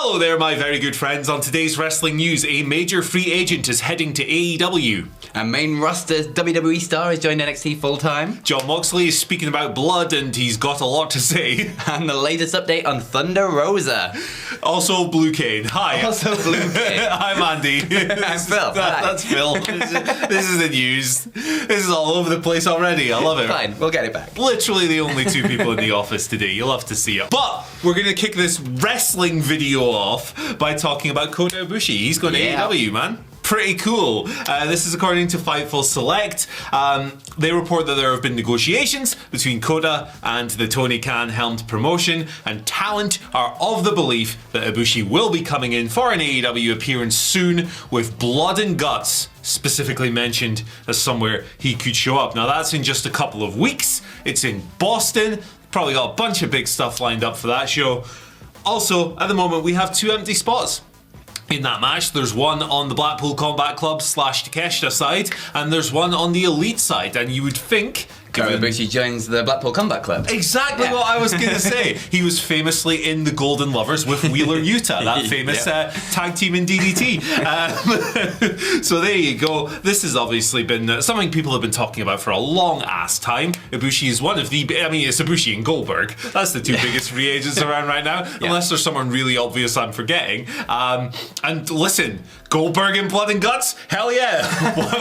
Hello there, my very good friends. On today's wrestling news, a major free agent is heading to AEW. A main roster WWE star has joined NXT full-time. John Moxley is speaking about blood and he's got a lot to say. And the latest update on Thunder Rosa. Also Blue Kane. Hi. Also Blue Kane. I'm Andy. I'm Phil. That's Phil. This is the news. This is all over the place already. I love it. Fine, we'll get it back. Literally the only two people in the office today. You'll have to see it. But we're going to kick this wrestling video off by talking about Kota Ibushi. He's going to AEW, man. Pretty cool. This is according to Fightful Select. They report that there have been negotiations between Kota and the Tony Khan helmed promotion, and talent are of the belief that Ibushi will be coming in for an AEW appearance soon, with blood and guts specifically mentioned as somewhere he could show up. Now that's in just a couple of weeks. It's in Boston. Probably got a bunch of big stuff lined up for that show. Also, at the moment, we have 2 empty spots in that match. There's one on the Blackpool Combat Club / Takeshita side, and there's one on the Elite side. And you would think Kota Ibushi joins the Blackpool Combat Club. Exactly what I was going to say. He was famously in the Golden Lovers with Wheeler Yuta, that famous tag team in DDT. So there you go. This has obviously been something people have been talking about for a long ass time. Ibushi is one of the, it's Ibushi and Goldberg. That's the 2 biggest free agents around right now, unless there's someone really obvious I'm forgetting. And listen, Goldberg in Blood and Guts? Hell yeah.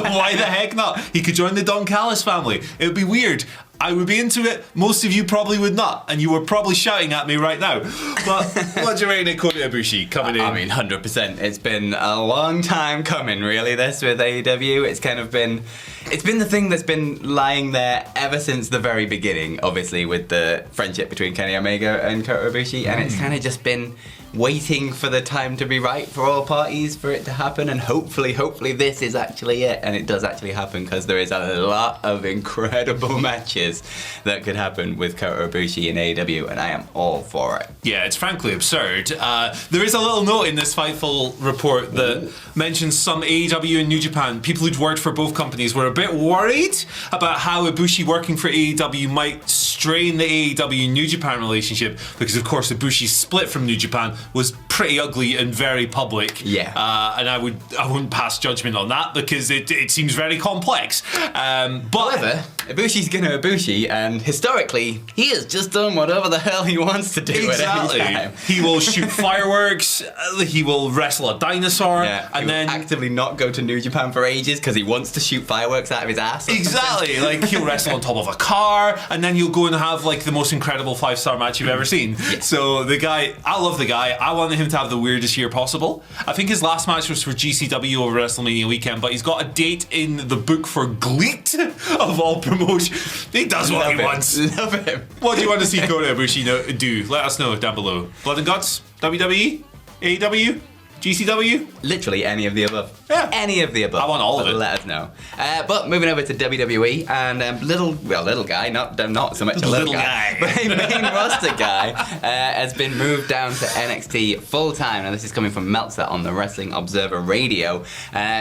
Why the heck not? He could join the Don Callis family. It would be weird. I would be into it. Most of you probably would not, and you were probably shouting at me right now. But what do you reckon of Kota Ibushi coming in? I mean, 100%. It's been a long time coming, really, this with AEW. It's kind of been... It's been the thing that's been lying there ever since the very beginning, obviously, with the friendship between Kenny Omega and Kota Ibushi, and it's kind of just been waiting for the time to be right for all parties for it to happen, and hopefully this is actually it, and it does actually happen, because there is a lot of incredible matches that could happen with Kota Ibushi in AEW, and I am all for it. Yeah, it's frankly absurd. There is a little note in this Fightful report that mentions some AEW and New Japan, people who'd worked for both companies, were a bit worried about how Ibushi working for AEW might strain the AEW New Japan relationship, because of course Ibushi's split from New Japan was pretty ugly and very public. Yeah. And I wouldn't pass judgment on that, because it seems very complex. But however, Ibushi's gonna Ibushi, and historically, he has just done whatever the hell he wants to do at any time. He will shoot fireworks, he will wrestle a dinosaur, and then actively not go to New Japan for ages because he wants to shoot fireworks out of his ass. Exactly. Like, he'll wrestle on top of a car, and then you'll go and have like the most incredible 5-star match you've ever seen. Yeah. So the guy, I love the guy. I want him to have the weirdest year possible. I think his last match was for GCW over WrestleMania weekend, but he's got a date in the book for GLEAT of all promotions. He does what he wants. Love him. What do you want to see Kota Ibushi do? Let us know down below. Blood and Guts? WWE? AEW? GCW? Literally any of the above. Yeah. Any of the above. I want all of it. Let us know. But moving over to WWE, and little guy, not so much a little guy, but a main roster guy has been moved down to NXT full time. Now this is coming from Meltzer on the Wrestling Observer Radio,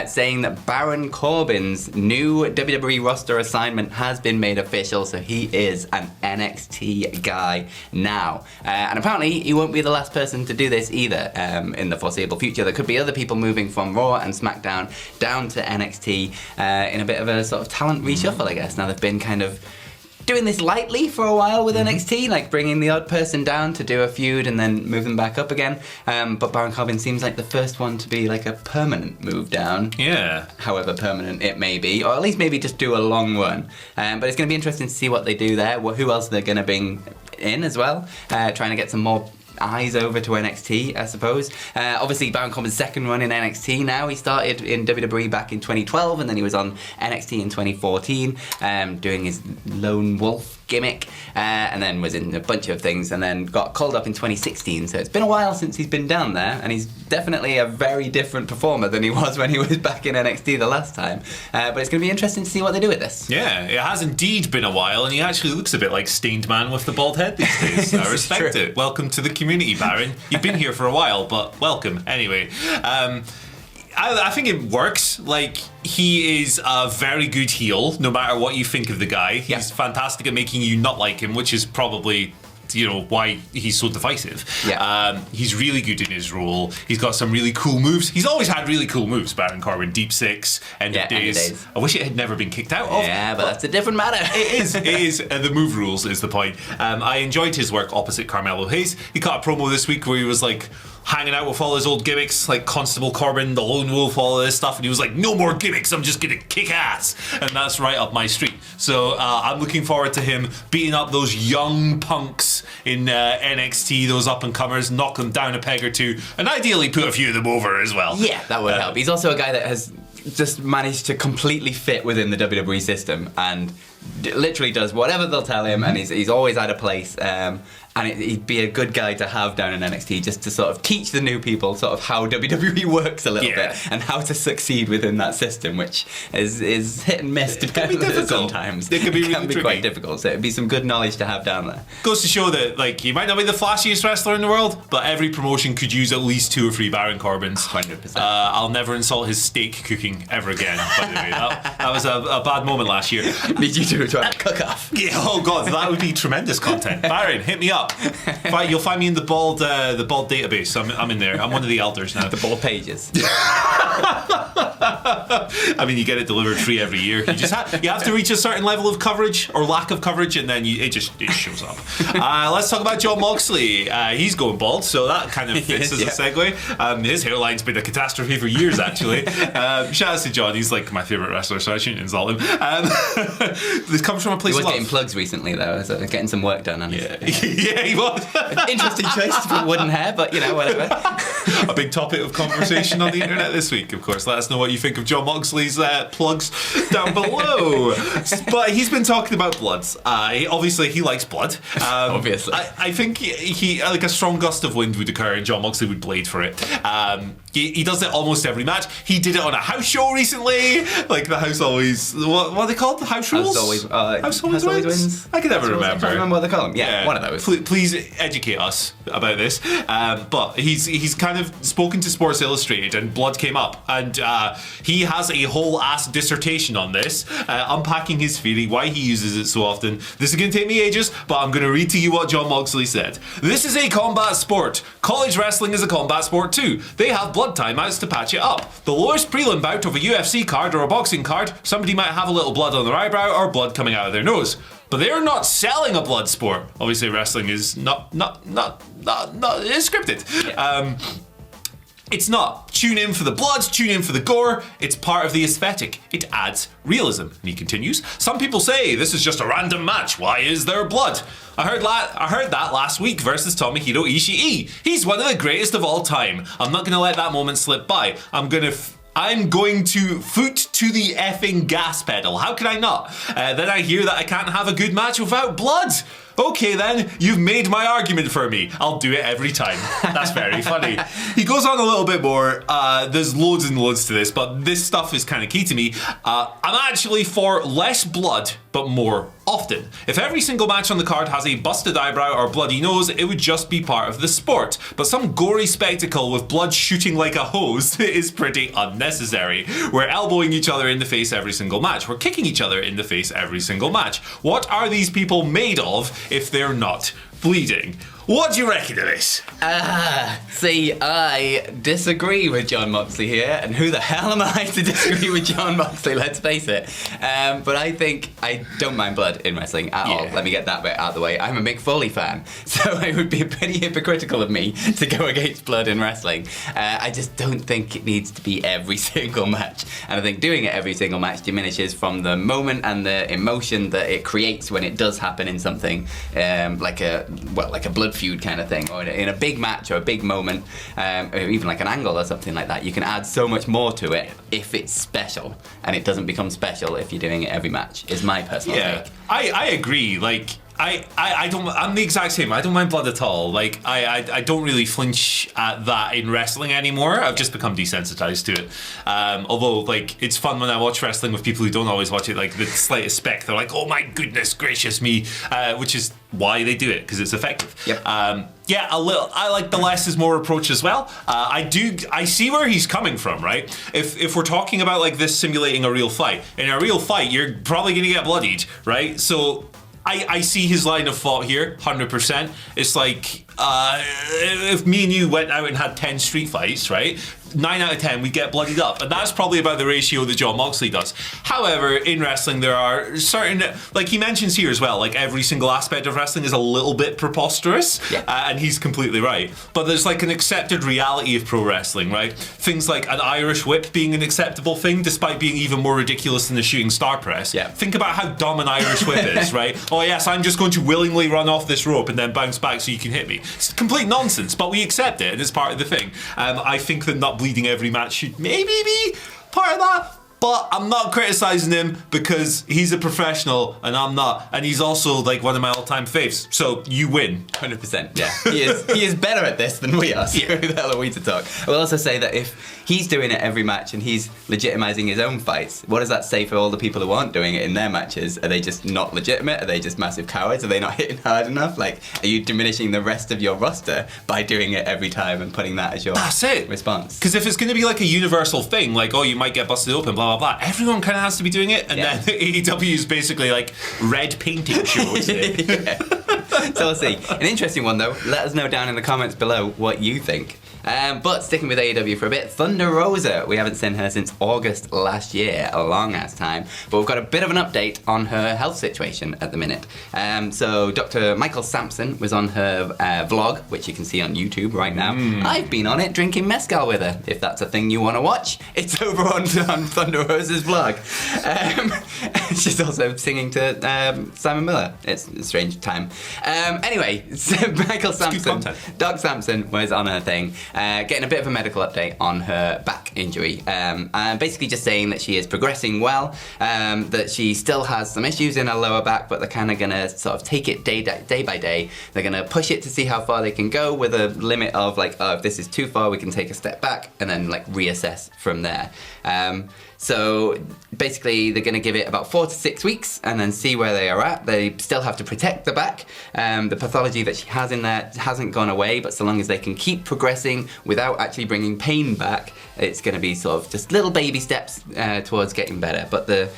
saying that Baron Corbin's new WWE roster assignment has been made official, so he is an NXT guy now. And apparently he won't be the last person to do this either in the foreseeable future. There could be other people moving from Raw and SmackDown down to NXT in a bit of a sort of talent reshuffle, I guess. Now they've been kind of doing this lightly for a while with NXT, like bringing the odd person down to do a feud and then move them back up again. But Baron Corbin seems like the first one to be like a permanent move down. Yeah. However permanent it may be, or at least maybe just do a long one. But it's going to be interesting to see what they do there, who else they're going to bring in as well, trying to get some more eyes over to NXT, I suppose. Obviously, Baron Corbin's second run in NXT now. He started in WWE back in 2012, and then he was on NXT in 2014, doing his lone wolf gimmick, and then was in a bunch of things, and then got called up in 2016. So it's been a while since he's been down there, and he's definitely a very different performer than he was when he was back in NXT the last time. But it's going to be interesting to see what they do with this. Yeah, it has indeed been a while, and he actually looks a bit like Stained Man with the bald head these days. I respect it. Welcome to the community, Baron. You've been here for a while, but welcome anyway. I think it works. Like, he is a very good heel, no matter what you think of the guy. He's fantastic at making you not like him, which is probably, why he's so divisive. Yeah. He's really good in his role. He's got some really cool moves. He's always had really cool moves, Baron Corbin. Deep Six, End of Days. I wish it had never been kicked out of. Yeah, but that's a different matter. It is. The move rules is the point. I enjoyed his work opposite Carmelo Hayes. He cut a promo this week where he was like hanging out with all his old gimmicks, like Constable Corbin, the Lone Wolf, all of this stuff, and he was like, no more gimmicks, I'm just gonna kick ass. And that's right up my street. So I'm looking forward to him beating up those young punks in NXT, those up-and-comers, knock them down a peg or two, and ideally put a few of them over as well. Yeah, that would help. He's also a guy that has just managed to completely fit within the WWE system and literally does whatever they'll tell him, and he's always at a place. And he'd be a good guy to have down in NXT, just to sort of teach the new people sort of how WWE works a little bit and how to succeed within that system, which is hit and miss sometimes. It can be really quite difficult. So it'd be some good knowledge to have down there. Goes to show that he might not be the flashiest wrestler in the world, but every promotion could use at least 2 or 3 Baron Corbins. 100%. I'll never insult his steak cooking ever again. By the way, that was a bad moment last year. Need you to try to cook off. Yeah, oh god, that would be tremendous content. Baron, hit me up. You'll find me in the bald database. I'm in there. I'm one of the elders now. The bald pages. I mean, you get it delivered free every year. You have to reach a certain level of coverage or lack of coverage, and then it shows up. Let's talk about Jon Moxley. He's going bald, so that kind of fits as a segue. His hairline's been a catastrophe for years, actually. Shout out to John. He's like my favourite wrestler, so I shouldn't insult him. This comes from a place he of was love. getting plugs recently, though, so getting some work done on it. Yeah, he was. Interesting choice to put wooden hair, but whatever. A big topic of conversation on the internet this week, of course. Let us know what you think of Jon Moxley's plugs down below. But he's been talking about bloods. Obviously, he likes blood. Obviously. I think he like a strong gust of wind would occur and Jon Moxley would blade for it. He does it almost every match. He did it on a house show recently. Like the house always... What are they called? The house rules? House always wins? I can never remember. I can't remember what they call them. Yeah, one of those. Please educate us about this. But he's kind of spoken to Sports Illustrated and blood came up. And he has a whole ass dissertation on this, unpacking his theory, why he uses it so often. This is going to take me ages, but I'm going to read to you what Jon Moxley said. This is a combat sport. College wrestling is a combat sport too. They have blood timeouts to patch it up. The lowest prelim bout of a UFC card or a boxing card, somebody might have a little blood on their eyebrow or blood coming out of their nose. But they're not selling a blood sport. Obviously, wrestling is not it's scripted. Yeah. It's not. Tune in for the blood, tune in for the gore. It's part of the aesthetic. It adds realism. And he continues, some people say this is just a random match. Why is there blood? I heard that last week versus Tomohiro Ishii. He's one of the greatest of all time. I'm not going to let that moment slip by. I'm going to foot to the effing gas pedal. How can I not? Then I hear that I can't have a good match without blood. Okay then, you've made my argument for me. I'll do it every time. That's very funny. He goes on a little bit more. There's loads and loads to this, but this stuff is kind of key to me. I'm actually for less blood, but more often. If every single match on the card has a busted eyebrow or bloody nose, it would just be part of the sport. But some gory spectacle with blood shooting like a hose is pretty unnecessary. We're elbowing each other in the face every single match. We're kicking each other in the face every single match. What are these people made of if they're not bleeding? What do you reckon of this? See, I disagree with Jon Moxley here, and who the hell am I to disagree with Jon Moxley, let's face it. But I think I don't mind blood in wrestling at all. Let me get that bit out of the way. I'm a Mick Foley fan, so it would be pretty hypocritical of me to go against blood in wrestling. I just don't think it needs to be every single match. And I think doing it every single match diminishes from the moment and the emotion that it creates when it does happen in something, like a blood feud kind of thing, or in a big match or a big moment, or even like an angle or something like that. You can add so much more to it if it's special, and it doesn't become special if you're doing it every match, is my personal take. I agree. Like I don't. I'm the exact same. I don't mind blood at all. Like I don't really flinch at that in wrestling anymore. I've just become desensitized to it. Although like it's fun when I watch wrestling with people who don't always watch it. Like the slightest speck, they're like, "Oh my goodness gracious me," which is why they do it, because it's effective. Yep. A little. I like the less is more approach as well. I see where he's coming from, right? If we're talking about like this simulating a real fight, in a real fight, you're probably going to get bloodied, right? So I see his line of thought here, 100%. It's like, if me and you went out and had 10 street fights, right? 9 out of 10, we get bloodied up. And that's probably about the ratio that John Moxley does. However, in wrestling, there are certain, like he mentions here as well, like every single aspect of wrestling is a little bit preposterous. Yeah. And he's completely right. But there's like an accepted reality of pro wrestling, right? Things like an Irish whip being an acceptable thing, despite being even more ridiculous than the shooting star press. Yeah. Think about how dumb an Irish whip is, right? Oh yes, I'm just going to willingly run off this rope and then bounce back so you can hit me. It's complete nonsense, but we accept it and it's part of the thing. I think that not bleeding every match should maybe be part of that. But I'm not criticising him because he's a professional and I'm not. And he's also like one of my all-time faves. So you win. 100%, yeah. He is better at this than we are. So who the hell are we to talk? I will also say that if he's doing it every match and he's legitimising his own fights, what does that say for all the people who aren't doing it in their matches? Are they just not legitimate? Are they just massive cowards? Are they not hitting hard enough? Like, are you diminishing the rest of your roster by doing it every time and putting that as your response? Because if it's going to be like a universal thing, like, oh, you might get busted open, blah, blah, blah, everyone kind of has to be doing it. And then AEW is basically like red painting shows. So we'll see. An interesting one, though. Let us know down in the comments below what you think. But sticking with AEW for a bit, Thunder Rosa. We haven't seen her since August last year, a long ass time. But we've got a bit of an update on her health situation at the minute. So Dr. Michael Sampson was on her vlog, which you can see on YouTube right now. I've been on it drinking mezcal with her. If that's a thing you want to watch, it's over on Thunder Rosa's vlog. She's also singing to Simon Miller. It's a strange time. Anyway, so Michael Sampson, Doc Sampson was on her thing. Getting a bit of a medical update on her back injury. And basically just saying that she is progressing well, that she still has some issues in her lower back, but they're kind of going to sort of take it day by day. They're going to push it to see how far they can go with a limit of like, oh, if this is too far, we can take a step back and then like reassess from there. So basically they're going to give it about 4 to 6 weeks and then see where they are at. They still have to protect the back. The pathology that she has in there hasn't gone away, but so long as they can keep progressing without actually bringing pain back, it's going to be sort of just little baby steps towards getting better. But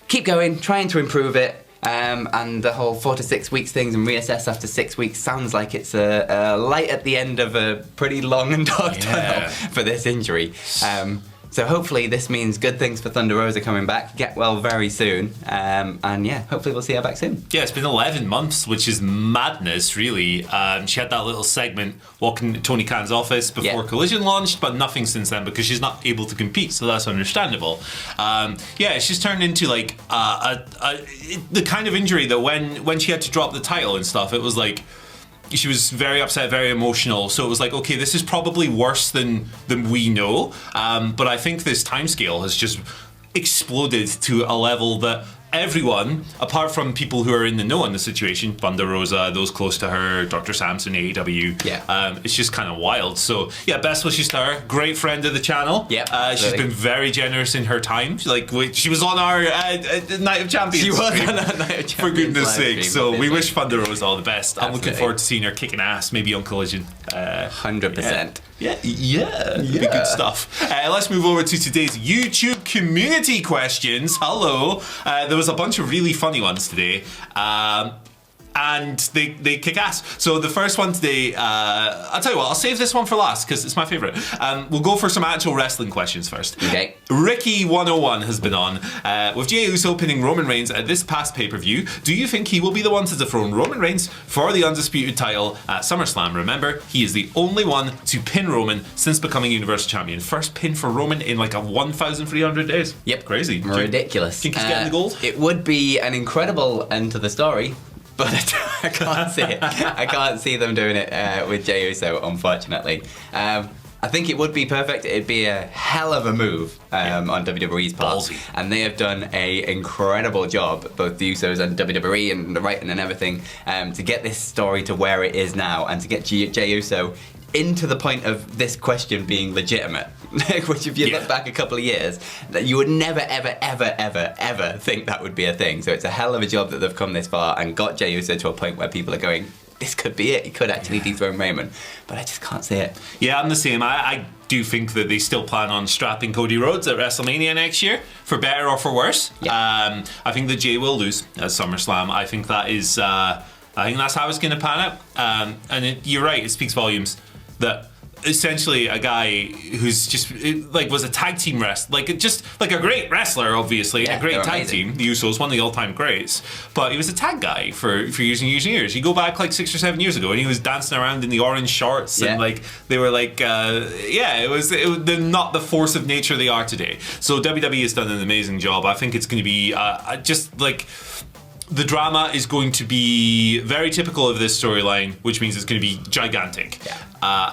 keep going, trying to improve it. And the whole 4 to 6 weeks things and reassess after 6 weeks sounds like it's a light at the end of a pretty long and dark tunnel for this injury. So hopefully this means good things for Thunder Rosa coming back, get well very soon, and yeah, hopefully we'll see her back soon. Yeah, it's been 11 months, which is madness, really. She had that little segment walking to Tony Khan's office before Collision launched, but nothing since then because she's not able to compete, so that's understandable. She's turned into like the kind of injury that when she had to drop the title and stuff, it was like, she was very upset, very emotional. So it was like, okay, this is probably worse than we know. But I think this timescale has just exploded to a level that everyone, apart from people who are in the know in the situation, Thunder Rosa, those close to her, Dr. Sampson, AEW, it's just kind of wild. So yeah, best wishes to her. Great friend of the channel. She's been very generous in her time. She was on our Night of Champions. She was on our Night of Champions. For goodness sake. So we wish Thunder Rosa all the best. I'm looking forward to seeing her kicking ass, maybe on Collision. 100%. Yeah, it'd be good stuff. Let's move over to today's YouTube community questions. Hello. There was a bunch of really funny ones today. And they kick ass. So the first one today, I'll tell you what, I'll save this one for last because it's my favourite. We'll go for some actual wrestling questions first. Okay. Ricky101 has been on. With Jey Uso pinning Roman Reigns at this past pay-per-view, do you think he will be the one to dethrone Roman Reigns for the undisputed title at SummerSlam? Remember, he is the only one to pin Roman since becoming Universal Champion. First pin for Roman in like 1,300 days. Yep. Crazy. Ridiculous. Think he's getting the gold? It would be an incredible end to the story. But I can't see it. I can't see them doing it with Jey Uso, unfortunately. I think it would be perfect. It'd be a hell of a move on WWE's part. Ballsy. And they have done an incredible job, both the Usos and WWE and the writing and everything, to get this story to where it is now and to get Jey Uso into the point of this question being legitimate. Which if you look back a couple of years, that you would never, ever, ever, ever, ever think that would be a thing. So it's a hell of a job that they've come this far and got Jey Uso to a point where people are going, this could be it. He could actually dethrone Raymond. But I just can't see it. Yeah, I'm the same. I do think that they still plan on strapping Cody Rhodes at WrestleMania next year, for better or for worse. Yeah. I think that Jay will lose at SummerSlam. I think that is. I think that's how it's going to pan out. And you're right. It speaks volumes that essentially a guy who's just was a tag team wrestler, just like a great wrestler, obviously, a great tag team. The Usos, one of the all-time greats, but he was a tag guy for years and years and years. You go back like 6 or 7 years ago, and he was dancing around in the orange shorts, and they were they're not the force of nature they are today. So WWE has done an amazing job. I think it's going to be the drama is going to be very typical of this storyline, which means it's going to be gigantic. Yeah.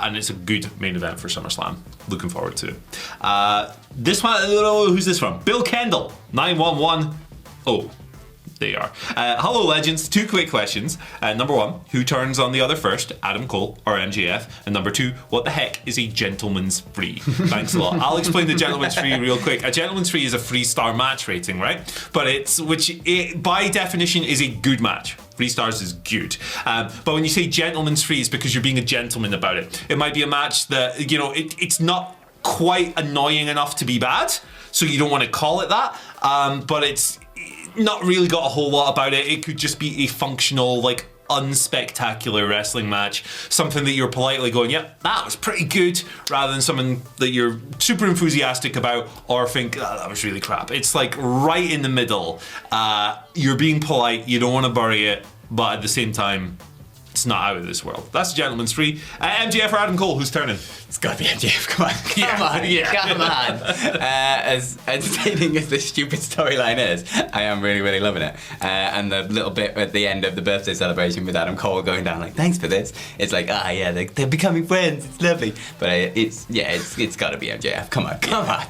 And it's a good main event for SummerSlam. Looking forward to it. This one, who's this from? Bill Kendall, 911. Oh, there you are. Hello, legends. 2 quick questions. Number 1, who turns on the other first, Adam Cole or MJF? And number 2, what the heck is a gentleman's free? Thanks a lot. I'll explain the gentleman's free real quick. A gentleman's free is a 3-star match rating, right? But by definition is a good match. 3 stars is good. But when you say gentleman's free, it's because you're being a gentleman about it. It might be a match that, it's not quite annoying enough to be bad, so you don't want to call it that. But it's not really got a whole lot about it. It could just be a functional, unspectacular wrestling match. Something that you're politely going, yep, that was pretty good, rather than something that you're super enthusiastic about or think, that was really crap. It's right in the middle. You're being polite, you don't want to bury it, but at the same time, it's not out of this world. That's a gentleman's free. MJF or Adam Cole, who's turning? It's got to be MJF. Come on. As entertaining as this stupid storyline is, I am really, really loving it. And the little bit at the end of the birthday celebration with Adam Cole going down thanks for this. It's they're becoming friends. It's lovely. But it's got to be MJF. Come on. I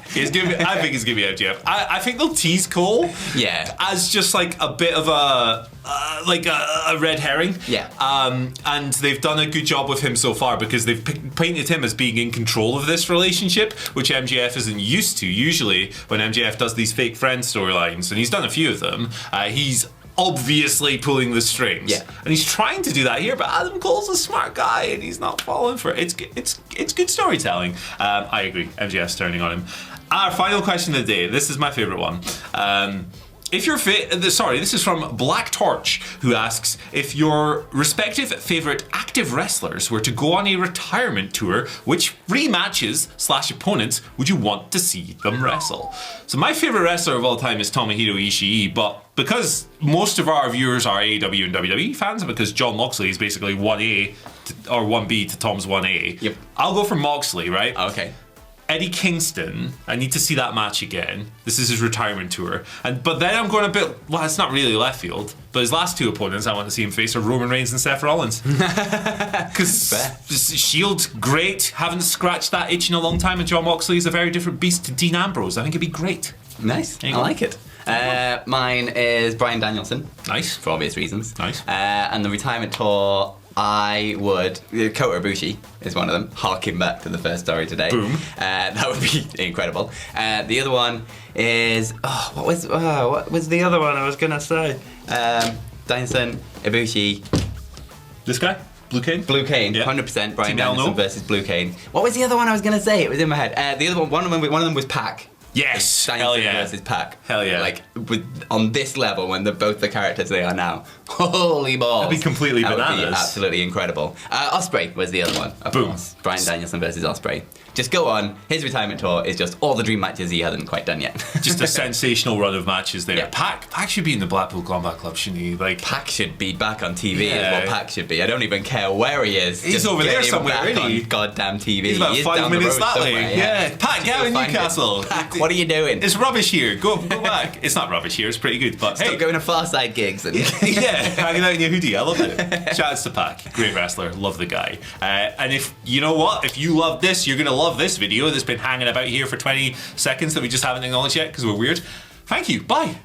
think it's gonna be MJF. I think they'll tease Cole. Yeah. As just a bit of a red herring. Yeah. And they've done a good job with him so far because they've painted him as being in control of this relationship, which MJF isn't used to. Usually when MJF does these fake friend storylines, and he's done a few of them, he's obviously pulling the strings. Yeah. And he's trying to do that here, but Adam Cole's a smart guy and he's not falling for it. It's good storytelling. I agree. MJF's turning on him. Our final question of the day. This is my favorite one. If your this is from Black Torch, who asks, if your respective favorite active wrestlers were to go on a retirement tour, which 3 matches / opponents would you want to see them wrestle? So my favorite wrestler of all time is Tomohiro Ishii, but because most of our viewers are AEW and WWE fans, and because John Moxley is basically 1A or 1B to Tom's 1A, yep. I'll go for Moxley, right? Okay. Eddie Kingston, I need to see that match again. This is his retirement tour. But then I'm going a bit, it's not really left field, but his last 2 opponents I want to see him face are Roman Reigns and Seth Rollins. Because Shield's great, haven't scratched that itch in a long time, and John Moxley is a very different beast to Dean Ambrose. I think it'd be great. Nice, I like it. Mine is Bryan Danielson. Nice. For obvious reasons. Nice. And the retirement tour, I would. Kota Ibushi is one of them, harking back to the first story today. Boom. That would be incredible. The other one is, what was the other one I was going to say? Danielson, Ibushi. This guy? Blue Cane? Blue Cane, yeah. 100%. Bryan Danielson versus Blue Cane. What was the other one I was going to say? It was in my head. The other one of them was Pac. Yes, Danielson hell yeah. versus Pac. Hell yeah. On this level, when they're both the characters they are now. Holy balls. That'd be completely bananas. Would be absolutely incredible. Ospreay was the other one, of course. Bryan Danielson versus Ospreay. Just go on. His retirement tour is just all the dream matches he hasn't quite done yet. Just a sensational run of matches there. Yeah. Pac should be in the Blackpool Combat Club, shouldn't he? Pac should be back on TV is what Pac should be. I don't even care where he is. He's just over there somewhere, isn't he? On goddamn TV. He's about 5 minutes that way. Yeah. Pac, get out of Newcastle. Pac, what are you doing? It's rubbish here. Go back. It's not rubbish here. It's pretty good. But Still going to Far Side gigs. And hanging out in your hoodie. I love it. Shout outs to Pac. Great wrestler. Love the guy. And if you know what? If you love this, you're going to love this video that's been hanging about here for 20 seconds that we just haven't acknowledged yet because we're weird. Thank you. Bye.